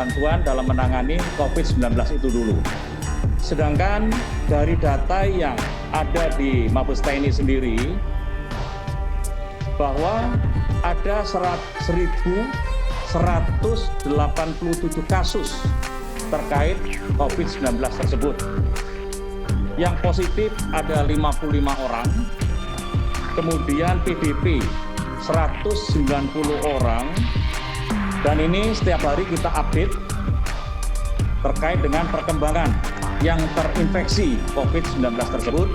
bantuan dalam menangani COVID-19 itu dulu. Sedangkan dari data yang ada di Mabes TNI sendiri, bahwa ada 1.187 kasus terkait COVID-19 tersebut. Yang positif ada 55 orang, kemudian PDP 190 orang, dan ini setiap hari kita update terkait dengan perkembangan yang terinfeksi COVID-19 tersebut.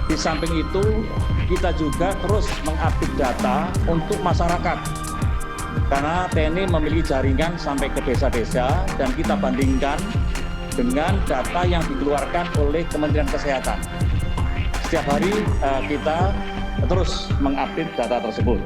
Di samping itu, kita juga terus mengupdate data untuk masyarakat. Karena TNI memiliki jaringan sampai ke desa-desa dan kita bandingkan dengan data yang dikeluarkan oleh Kementerian Kesehatan. Setiap hari kita terus mengupdate data tersebut.